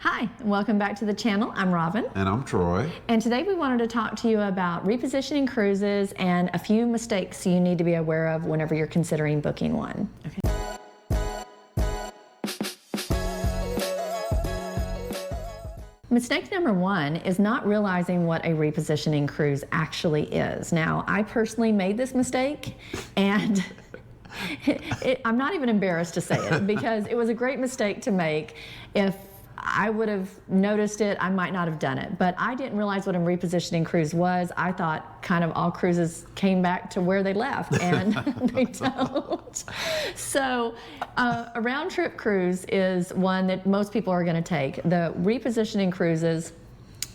Hi, and welcome back to the channel. I'm Robin. And I'm Troy. And today we wanted to talk to you about repositioning cruises and a few mistakes you need to be aware of whenever you're considering booking one. Okay. Mistake number one is not realizing what a repositioning cruise actually is. Now, I personally made this mistake, and I'm not even embarrassed to say it because it was a great mistake to make. If I would have noticed it, I might not have done it. But I didn't realize what a repositioning cruise was. I thought kind of all cruises came back to where they left, and they don't. So a round trip cruise is one that most people are going to take. The repositioning cruises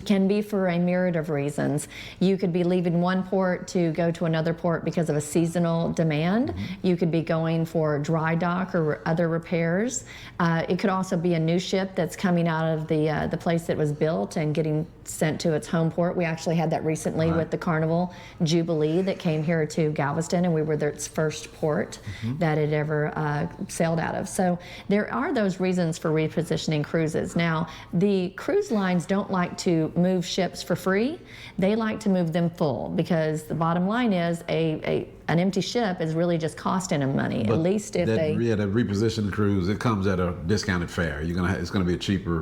can be for a myriad of reasons. You could be leaving one port to go to another port because of a seasonal demand. Mm-hmm. You could be going for dry dock or other repairs. It could also be a new ship that's coming out of the place that was built and getting sent to its home port. We actually had that recently with the Carnival Jubilee that came here to Galveston, and we were its first port that it ever sailed out of. So there are those reasons for repositioning cruises. Now, the cruise lines don't like to move ships for free. They like to move them full, because the bottom line is an empty ship is really just costing them money. But at least if that repositioned cruise, it comes at a discounted fare. It's going to be a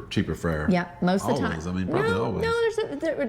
cheaper fare. Yeah, most of the time. Always. I mean, probably always. No,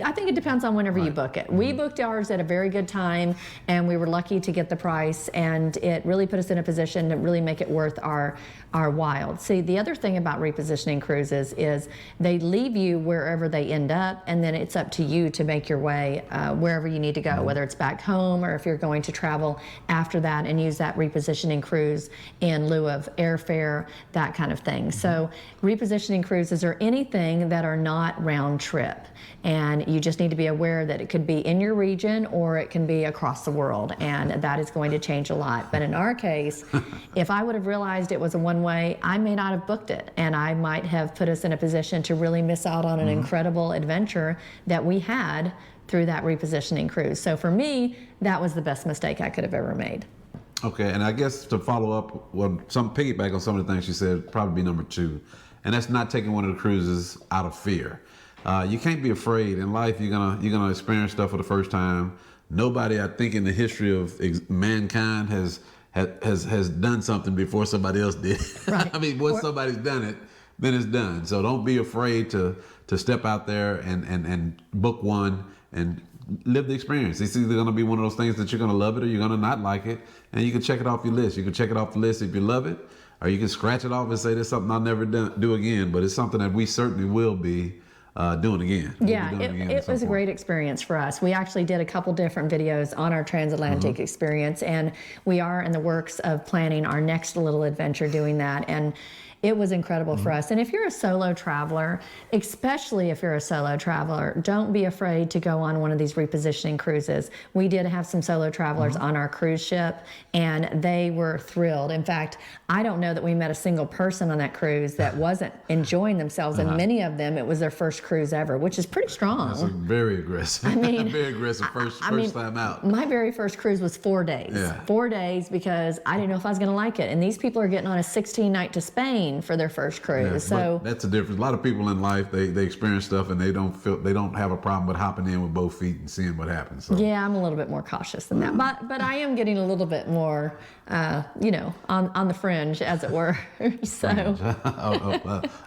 I think it depends on whenever you book it. We booked ours at a very good time, and we were lucky to get the price, and it really put us in a position to really make it worth our while. See, the other thing about repositioning cruises is they leave you wherever they end up, and then it's up to you to make your way wherever you need to go, whether it's back home or if you're going to travel after that and use that repositioning cruise in lieu of airfare, that kind of thing. So repositioning cruises are anything that are not round trip, and you just need to be aware that it could be in your region or it can be across the world, and that is going to change a lot. But in our case, if I would have realized it was a one-way, I may not have booked it, and I might have put us in a position to really miss out on an incredible adventure that we had through that repositioning cruise. So for me, that was the best mistake I could have ever made. Okay, and I guess to follow up, piggyback on some of the things she said, probably be number two, and that's not taking one of the cruises out of fear. You can't be afraid in life. You're gonna experience stuff for the first time. Nobody, I think, in the history of mankind has done something before somebody else did. Right. I mean, once somebody's done it, then it's done. So don't be afraid to step out there and book one and live the experience. It's either going to be one of those things that you're going to love it or you're going to not like it, and you can check it off your list. You can check it off the list if you love it, or you can scratch it off and say, "There's something I'll never do again." But it's something that we certainly will be doing again. Yeah, it was a great experience for us. We actually did a couple different videos on our Transatlantic experience, and we are in the works of planning our next little adventure doing that. And it was incredible for us. And if you're a solo traveler, especially if you're a solo traveler, don't be afraid to go on one of these repositioning cruises. We did have some solo travelers on our cruise ship, and they were thrilled. In fact, I don't know that we met a single person on that cruise that wasn't enjoying themselves, and many of them, it was their first cruise ever, which is pretty strong. That's very aggressive. I mean, very aggressive first time out. My very first cruise was 4 days. Yeah. 4 days, because I didn't know if I was going to like it. And these people are getting on a 16-night to Spain for their first cruise. Yeah, so that's the difference. A lot of people in life, they experience stuff and they don't have a problem with hopping in with both feet and seeing what happens. So. Yeah, I'm a little bit more cautious than that, but I am getting a little bit more, on the fringe, as it were. So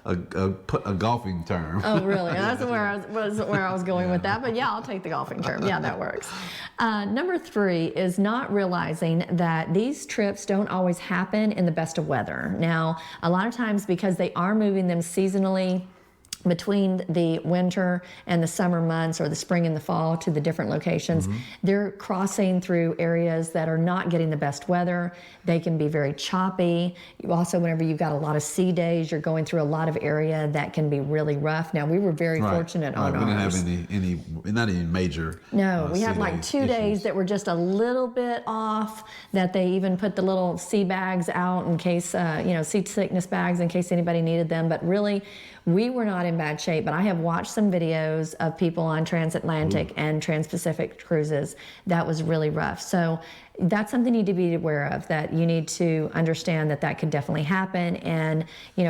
a golfing term. Oh, really? That's where I was going with that. But yeah, I'll take the golfing term. Yeah, that works. Number three is not realizing that these trips don't always happen in the best of weather. Now, a lot of times, because they are moving them seasonally between the winter and the summer months, or the spring and the fall, to the different locations, they're crossing through areas that are not getting the best weather. They can be very choppy. You also, whenever you've got a lot of sea days, you're going through a lot of area that can be really rough. Now, we were very fortunate on ours. We didn't have any not any major. No, we had like 2 days that were just a little bit off, that they even put the little sea bags out in case, seasickness bags in case anybody needed them. But really, We were not in bad shape, but I have watched some videos of people on Transatlantic and Trans-Pacific cruises. That was really rough. So that's something you need to be aware of, that you need to understand that that could definitely happen. And,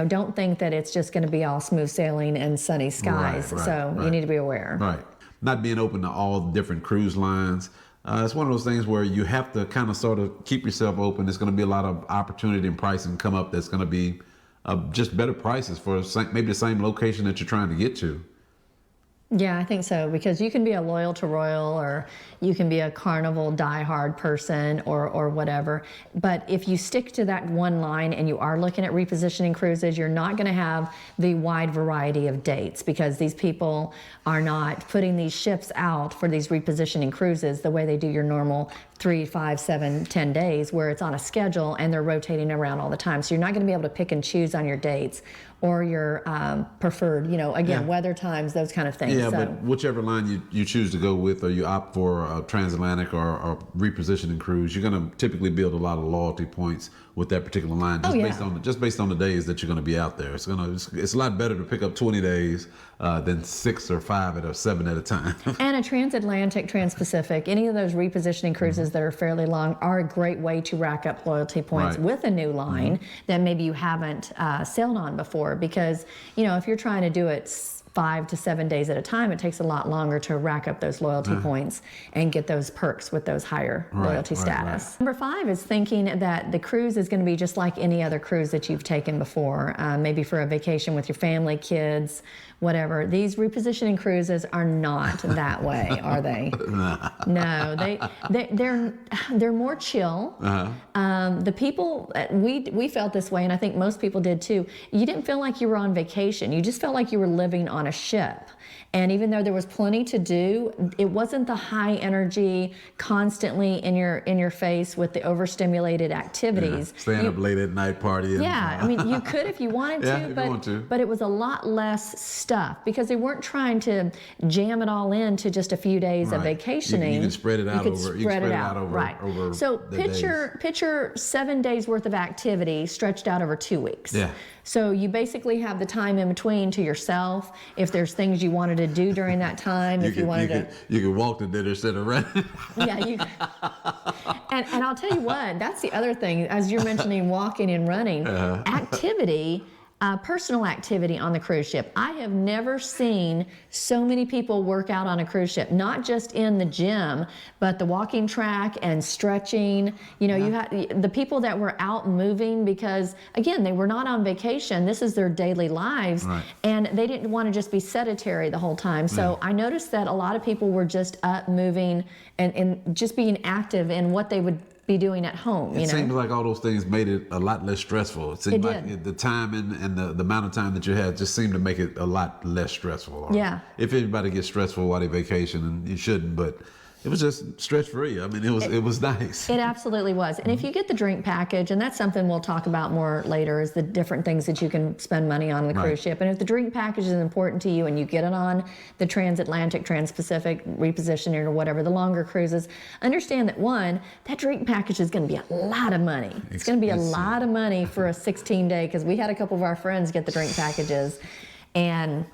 don't think that it's just going to be all smooth sailing and sunny skies. You need to be aware. Right. Not being open to all different cruise lines. It's one of those things where you have to kind of sort of keep yourself open. There's going to be a lot of opportunity and pricing come up that's going to be just better prices for maybe the same location that you're trying to get to. Yeah, I think so, because you can be a loyal to Royal, or you can be a Carnival diehard person, or whatever. But if you stick to that one line and you are looking at repositioning cruises, you're not going to have the wide variety of dates, because these people are not putting these ships out for these repositioning cruises the way they do your normal 3, 5, 7, 10 days, where it's on a schedule and they're rotating around all the time. So you're not going to be able to pick and choose on your dates or your preferred, weather times, those kind of things. Yeah, but whichever line you choose to go with, or you opt for a transatlantic or repositioning cruise, you're going to typically build a lot of loyalty points with that particular line, based on the days that you're going to be out there. It's a lot better to pick up 20 days than 6 or 5 or 7 at a time. And a transatlantic, trans-Pacific, any of those repositioning cruises that are fairly long are a great way to rack up loyalty points with a new line that maybe you haven't sailed on before. Because, if you're trying to do it 5 to 7 days at a time, it takes a lot longer to rack up those loyalty points and get those perks with those higher loyalty status. Number 5 is thinking that the cruise is going to be just like any other cruise that you've taken before, maybe for a vacation with your family, kids, whatever. These repositioning cruises are not that way, are they? No, they're more chill. The people, we felt this way, and I think most people did too. You didn't feel like you were on vacation. You just felt like you were living on a ship. And even though there was plenty to do, it wasn't the high energy, constantly in your face with the overstimulated activities. Staying up late at night partying. Yeah, I mean, you could if you wanted to, but it was a lot less stuff, because they weren't trying to jam it all into just a few days of vacationing. You can spread it out over So picture 7 days worth of activity stretched out over 2 weeks. Yeah. So you basically have the time in between to yourself. If there's things you wanted to do during that time, you could walk to dinner instead of running. Yeah, and I'll tell you what, that's the other thing, as you're mentioning walking and running, activity. Personal activity on the cruise ship. I have never seen so many people work out on a cruise ship, not just in the gym, but the walking track and stretching. You had the people that were out moving, because again, they were not on vacation. This is their daily lives, and they didn't want to just be sedentary the whole time. So I noticed that a lot of people were just up moving and just being active in what they would be doing at home. It seems like all those things made it a lot less stressful. It seemed like the time and the amount of time that you had just seemed to make it a lot less stressful. If anybody gets stressful while they vacation, and you shouldn't, but it was just stress-free. I mean, it was nice. It absolutely was. And if you get the drink package, and that's something we'll talk about more later, is the different things that you can spend money on the cruise ship. And if the drink package is important to you and you get it on the Transatlantic, Trans-Pacific, Repositioning, or whatever, the longer cruises, understand that, one, that drink package is going to be a lot of money. It's going to be a lot of money for a 16-day, because we had a couple of our friends get the drink packages, and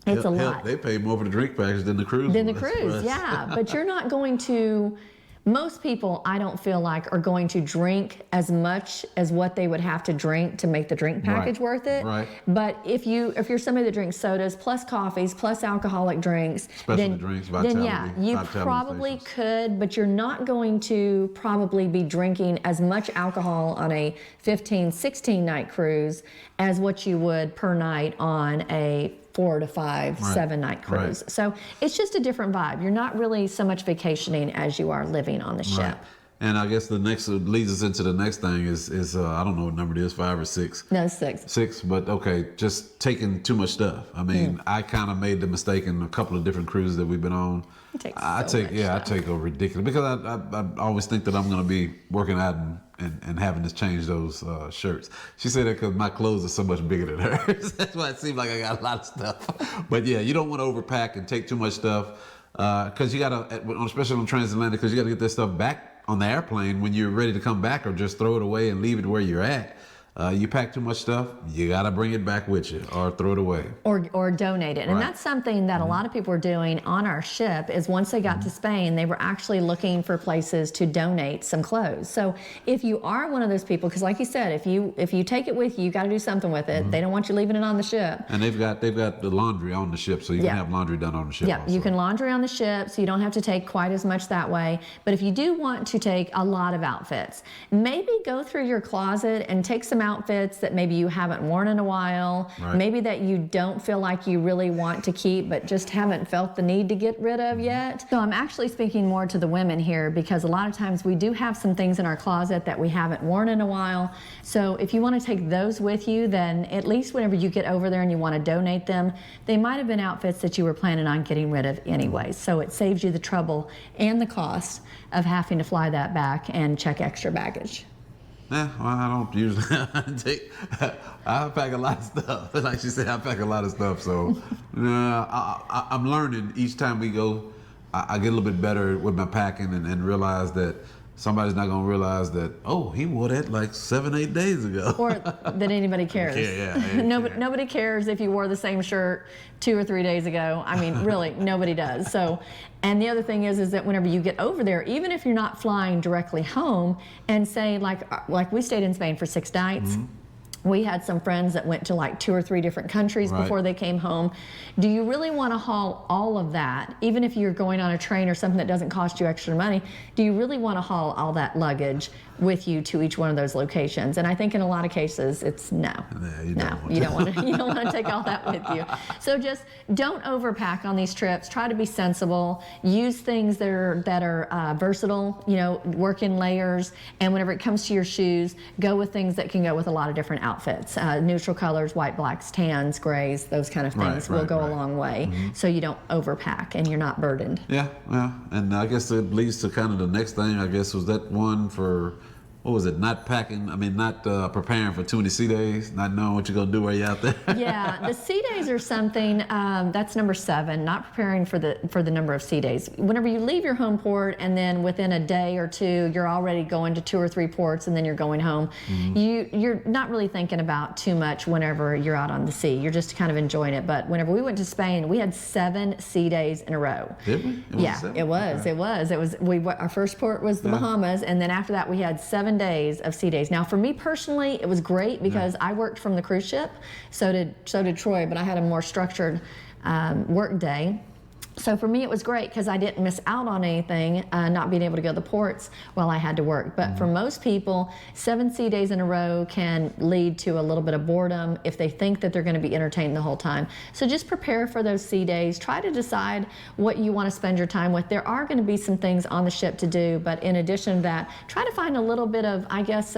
it's a lot. They pay more for the drink package than the cruise. But you're not going to. Most people, I don't feel like, are going to drink as much as what they would have to drink to make the drink package worth it. But if you're somebody that drinks sodas plus coffees plus alcoholic drinks, then you probably could, but you're not going to probably be drinking as much alcohol on a 15, 16 night cruise as what you would per night on a 4 to 5, 7 night cruise. So it's just a different vibe. You're not really so much vacationing as you are living on the ship. And I guess the next leads us into the next thing is I don't know what number it is, 5 or 6. No, 6. 6, but okay, just taking too much stuff. I mean, I kind of made the mistake in a couple of different cruises that we've been on. I take a ridiculous, because I always think that I'm going to be working out and having to change those shirts. She said that because my clothes are so much bigger than hers. That's why it seems like I got a lot of stuff. But yeah, you don't want to overpack and take too much stuff, because you got to, especially on Transatlantic, because you got to get that stuff back on the airplane when you're ready to come back, or just throw it away and leave it where you're at. You pack too much stuff, you got to bring it back with you or throw it away. Or donate it. And Right. that's something that a lot of people were doing on our ship is once they got to Spain, they were actually looking for places to donate some clothes. So if you are one of those people, because like you said, if you take it with you, you got to do something with it. They don't want you leaving it on the ship. And they've got the laundry on the ship, so you Yeah. can have laundry done on the ship. Yeah, also. you can laundry on the ship, so you don't have to take quite as much that way. But if you do want to take a lot of outfits, maybe go through your closet and take some outfits that maybe you haven't worn in a while, Right. maybe that you don't feel like you really want to keep, but just haven't felt the need to get rid of yet. So I'm actually speaking more to the women here because a lot of times we do have some things in our closet that we haven't worn in a while. So if you want to take those with you, then at least whenever you get over there and you want to donate them, they might have been outfits that you were planning on getting rid of anyway. So it saves you the trouble and the cost of having to fly that back and check extra baggage. Yeah, well, I don't usually I pack a lot of stuff. Like she said, I pack a lot of stuff. So I'm learning each time we go. I get a little bit better with my packing and realize that somebody's not going to realize that, oh, he wore that like 7-8 days ago. Or that anybody cares. Yeah, Nobody cares if you wore the same shirt 2 or 3 days ago. I mean, really, nobody does. So, and the other thing is that whenever you get over there, even if you're not flying directly home, and say like we stayed in Spain for 6 nights. We had some friends that went to like 2 or 3 different countries Right. before they came home. Do you really want to haul all of that, even if you're going on a train or something that doesn't cost you extra money? Do you really want to haul all that luggage with you to each one of those locations? And I think in a lot of cases, it's no. You don't want to take all that with you. So just don't overpack on these trips. Try to be sensible. Use things that are versatile. You know, work in layers. And whenever it comes to your shoes, go with things that can go with a lot of different outfits. Neutral colors, white, blacks, tans, grays, those kind of things will go a long way. So you don't overpack and you're not burdened. Yeah. And I guess it leads to kind of the next thing, I guess, was that one for, what was it, not preparing for too many sea days, not knowing what you're going to do while you're out there. Yeah, the sea days are something, that's number 7, not preparing for the number of sea days. Whenever you leave your home port and then within a day or 2, you're already going to 2 or 3 ports and then you're going home, you're not really thinking about too much whenever you're out on the sea. You're just kind of enjoying it. But whenever we went to Spain, we had 7 sea days in a row. Did we? Yeah, it was. Our first port was the Bahamas, and then after that we had 7 days of sea days. Now for me personally, it was great because I worked from the cruise ship, so did Troy, but I had a more structured work day. So for me, it was great because I didn't miss out on anything, not being able to go to the ports while I had to work. But for most people, 7 sea days in a row can lead to a little bit of boredom if they think that they're going to be entertained the whole time. So just prepare for those sea days. Try to decide what you want to spend your time with. There are going to be some things on the ship to do, but in addition to that, try to find a little bit of, I guess,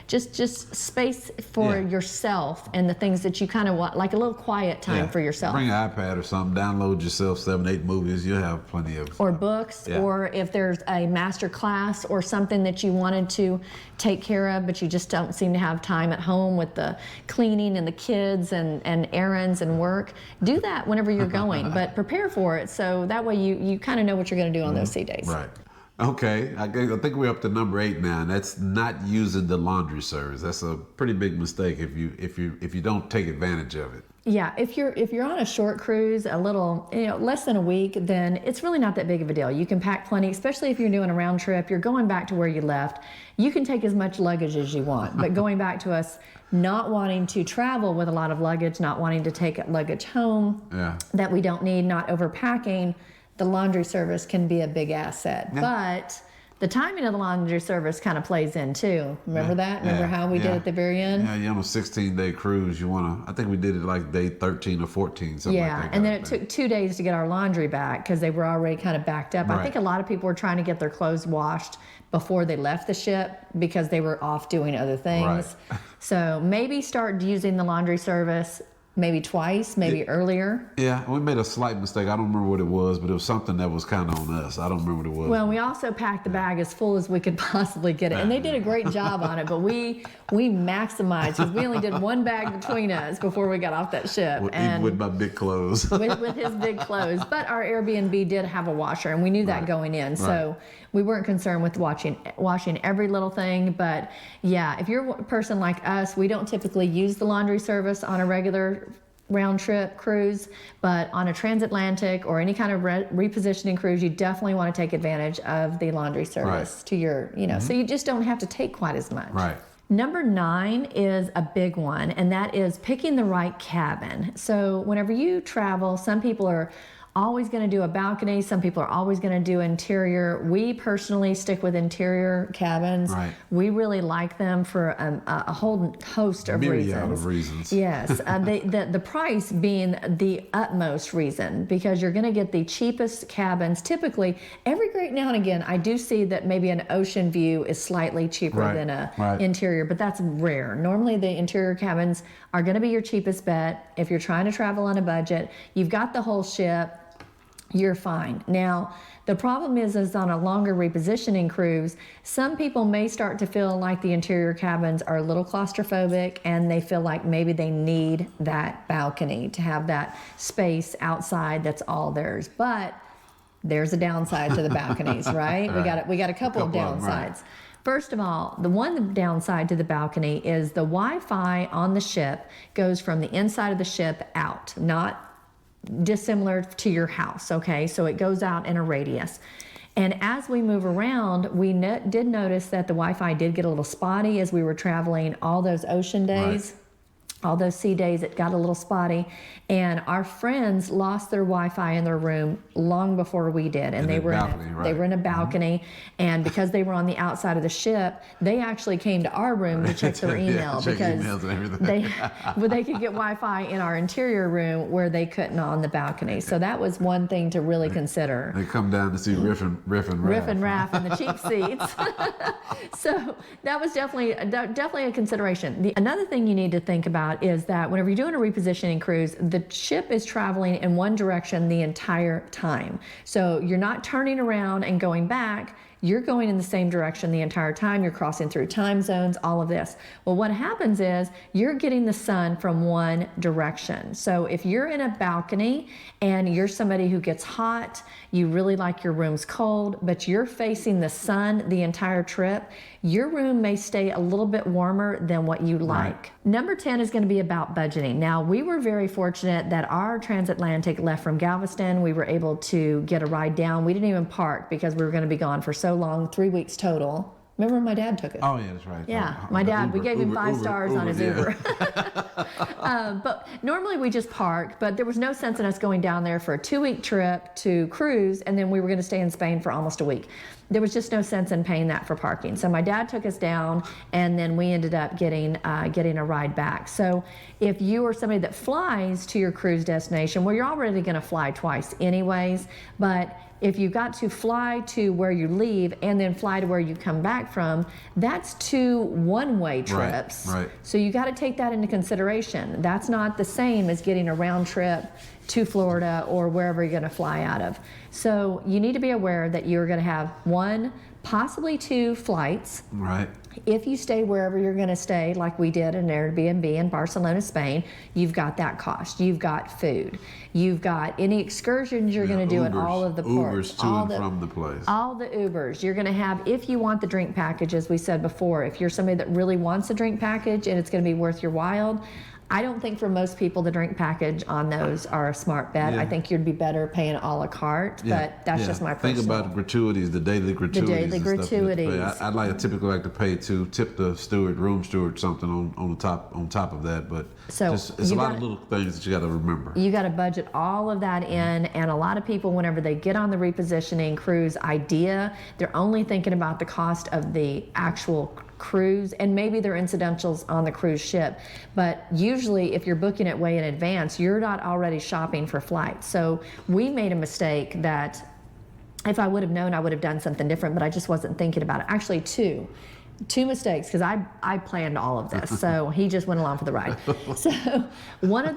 just space for yourself and the things that you kind of want, like a little quiet time for yourself. Bring an iPad or something, download yourself 7-8 movies, you'll have plenty of. Or books, or if there's a master class or something that you wanted to take care of, but you just don't seem to have time at home with the cleaning and the kids and errands and work, do that whenever you're going, but prepare for it so that way you kind of know what you're going to do on those sea days. Right. Okay, I think we're up to number 8 now, and that's not using the laundry service. That's a pretty big mistake if you don't take advantage of it. Yeah, if you're on a short cruise, a little, less than a week, then it's really not that big of a deal. You can pack plenty, especially if you're doing a round trip. You're going back to where you left. You can take as much luggage as you want. But going back to us not wanting to travel with a lot of luggage, not wanting to take luggage home that we don't need, not overpacking, the laundry service can be a big asset. But the timing of the laundry service kind of plays in too. Remember that? Remember how we did at the very end? Yeah, you're on a 16-day cruise. I think we did it like day 13 or 14, something like that. Yeah, and then it took 2 days to get our laundry back because they were already kind of backed up. I think a lot of people were trying to get their clothes washed before they left the ship because they were off doing other things. So maybe start using the laundry service maybe twice, maybe earlier. Yeah, we made a slight mistake. I don't remember what it was, but it was something that was kind of on us. I don't remember what it was. Well, we also packed the bag as full as we could possibly get it, and they did a great job on it. But we maximized because we only did one bag between us before we got off that ship. Even with my big clothes. with his big clothes. But our Airbnb did have a washer, and we knew that going in, so we weren't concerned with washing every little thing. But yeah, if you're a person like us, we don't typically use the laundry service on a regular round trip cruise, but on a transatlantic or any kind of repositioning cruise, you definitely want to take advantage of the laundry service to your, so you just don't have to take quite as much. Right. Number 9 is a big one, and that is picking the right cabin. So whenever you travel, some people are always going to do a balcony. Some people are always going to do interior. We personally stick with interior cabins. Right. We really like them for a whole host of reasons. Myriad of reasons. Yes. The price being the utmost reason, because you're going to get the cheapest cabins. Typically, every great now and again, I do see that maybe an ocean view is slightly cheaper than a interior, but that's rare. Normally, the interior cabins are going to be your cheapest bet. If you're trying to travel on a budget, you've got the whole ship, you're fine. Now, the problem is on a longer repositioning cruise, some people may start to feel like the interior cabins are a little claustrophobic, and they feel like maybe they need that balcony to have that space outside that's all theirs. But there's a downside to the balconies, right? We got a couple of downsides. First of all, the one downside to the balcony is the Wi-Fi on the ship goes from the inside of the ship out, not dissimilar to your house, okay? So it goes out in a radius. And as we move around, we did notice that the Wi-Fi did get a little spotty as we were traveling all those ocean days. All those sea days, it got a little spotty, and our friends lost their Wi-Fi in their room long before we did, and they were in a balcony, and because they were on the outside of the ship, they actually came to our room to check their email because they could get Wi-Fi in our interior room where they couldn't on the balcony. So that was one thing to really consider. They come down to see Riff and Raff in the cheap seats. So that was definitely a consideration. Another thing you need to think about is that whenever you're doing a repositioning cruise, the ship is traveling in one direction the entire time. So you're not turning around and going back. You're going in the same direction the entire time. You're crossing through time zones, all of this. Well, what happens is you're getting the sun from one direction. So if you're in a balcony and you're somebody who gets hot, you really like your rooms cold, but you're facing the sun the entire trip, your room may stay a little bit warmer than what you like. Number 10 is going to be about budgeting. Now, we were very fortunate that our Transatlantic left from Galveston. We were able to get a ride down. We didn't even park because we were going to be gone for so long, 3 weeks total. Remember, my dad took us. Oh, yeah, that's right. Yeah, my dad, we gave him 5 stars on his Uber. But normally we just park, but there was no sense in us going down there for a 2-week trip to cruise, and then we were going to stay in Spain for almost a week. There was just no sense in paying that for parking. So my dad took us down, and then we ended up getting a ride back. So if you are somebody that flies to your cruise destination, well, you're already going to fly twice anyways, but if you got to fly to where you leave and then fly to where you come back from, that's 2 one-way trips. Right. So you got to take that into consideration. That's not the same as getting a round trip to Florida or wherever you're going to fly out of. So you need to be aware that you're going to have 1, possibly 2 flights. Right. If you stay wherever you're going to stay, like we did in Airbnb in Barcelona, Spain, you've got that cost. You've got food. You've got any excursions you're going to do in all of the ports. Ubers to and from the place. All the Ubers. You're going to have, if you want the drink package, as we said before, if you're somebody that really wants a drink package and it's going to be worth your while, I don't think for most people the drink package on those are a smart bet. Yeah. I think you'd be better paying a la carte, but that's just my personal. Think about the gratuities, the daily gratuities. The daily gratuities. I'd typically like to pay to tip the room steward something on top of that, but so it's a lot of little things that you got to remember. You got to budget all of that in, and a lot of people, whenever they get on the repositioning cruise idea, they're only thinking about the cost of the actual cruise and maybe their incidentals on the cruise ship. But usually if you're booking it way in advance, you're not already shopping for flights. So we made a mistake that if I would have known, I would have done something different, but I just wasn't thinking about it. Actually, 2. 2 mistakes, because I planned all of this, so he just went along for the ride. So one of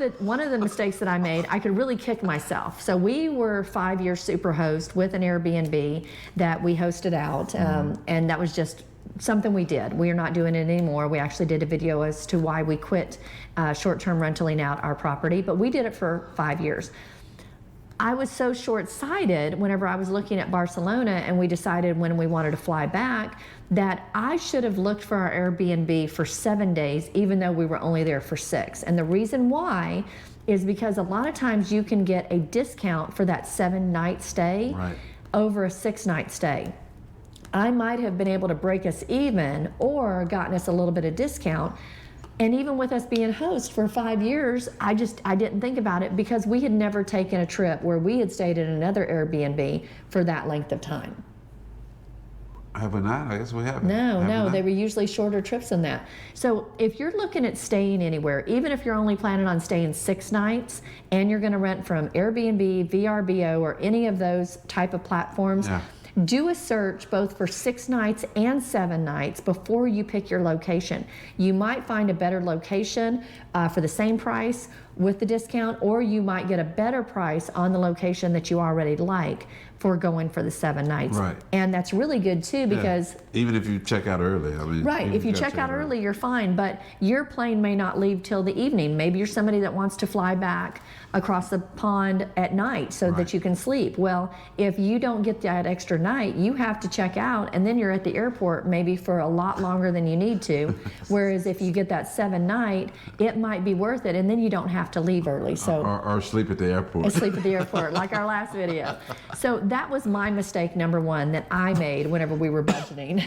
the mistakes that I made, I could really kick myself. So we were 5-year Superhost with an Airbnb that we hosted out, and that was just something we did. We are not doing it anymore. We actually did a video as to why we quit short-term rentaling out our property, but we did it for 5 years. I was so short-sighted whenever I was looking at Barcelona and we decided when we wanted to fly back that I should have looked for our Airbnb for 7 days, even though we were only there for 6. And the reason why is because a lot of times you can get a discount for that 7-night stay over a 6-night stay. I might have been able to break us even or gotten us a little bit of discount. And even with us being host for 5 years, I didn't think about it because we had never taken a trip where we had stayed at another Airbnb for that length of time. Have we not? I guess we haven't. No, they were usually shorter trips than that. So if you're looking at staying anywhere, even if you're only planning on staying 6 nights and you're going to rent from Airbnb, VRBO, or any of those type of platforms, do a search both for 6 nights and 7 nights before you pick your location. You might find a better location for the same price with the discount, or you might get a better price on the location that you already like for going for the 7 nights. And that's really good too, because even if you check out early, I mean, if you check out early, you're fine, but your plane may not leave till the evening. Maybe you're somebody that wants to fly back across the pond at night so that you can sleep. Well, if you don't get that extra night, you have to check out, and then you're at the airport maybe for a lot longer than you need to. Whereas if you get that 7 night, it might be worth it, and then you don't have to leave early. So or sleep at the airport. Sleep at the airport, like our last video. So that was my mistake number 1 that I made whenever we were budgeting.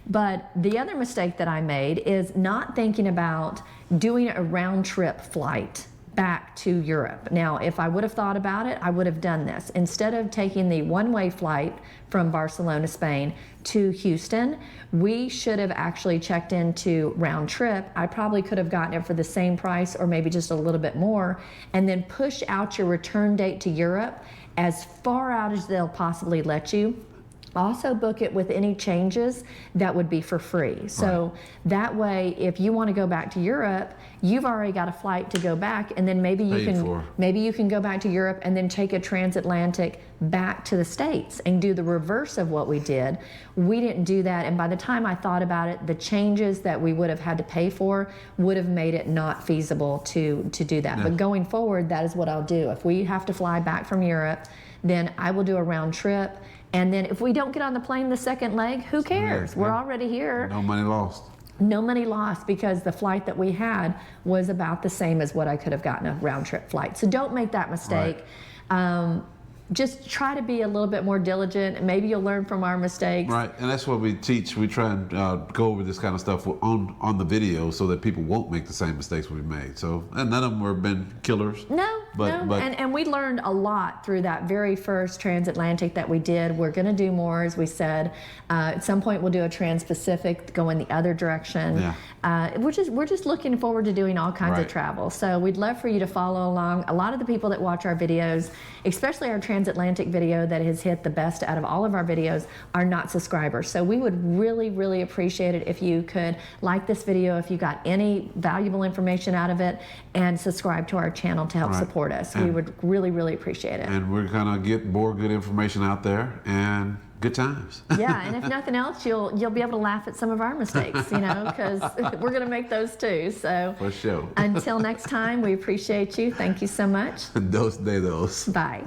But the other mistake that I made is not thinking about doing a round trip flight back to Europe. Now, if I would have thought about it, I would have done this. Instead of taking the one-way flight from Barcelona, Spain to Houston, we should have actually checked into round trip. I probably could have gotten it for the same price or maybe just a little bit more, and then push out your return date to Europe as far out as they'll possibly let you. Also book it with any changes that would be for free. So that way, if you want to go back to Europe, you've already got a flight to go back, and then maybe you can go back to Europe and then take a transatlantic back to the States and do the reverse of what we did. We didn't do that, and by the time I thought about it, the changes that we would have had to pay for would have made it not feasible to do that. But going forward, that is what I'll do. If we have to fly back from Europe, then I will do a round trip. And then if we don't get on the plane the second leg, who cares? We're already here. No money lost. No money lost, because the flight that we had was about the same as what I could have gotten a round trip flight. So don't make that mistake. Just try to be a little bit more diligent. Maybe you'll learn from our mistakes. Right, and that's what we teach. We try and go over this kind of stuff on the video so that people won't make the same mistakes we've made. So, and none of them have been killers. And we learned a lot through that very first Transatlantic that we did. We're going to do more, as we said. At some point, we'll do a Trans-Pacific, go in the other direction. We're just looking forward to doing all kinds of travel. So we'd love for you to follow along. A lot of the people that watch our videos, especially our Transatlantic video that has hit the best out of all of our videos, are not subscribers. So we would really, really appreciate it if you could like this video, if you got any valuable information out of it, and subscribe to our channel to help support us. We would really, really appreciate it. And we're gonna get more good information out there and good times. And if nothing else, you'll be able to laugh at some of our mistakes, because we're gonna make those too. So for sure. Until next time, we appreciate you. Thank you so much. Dos dedos. Bye.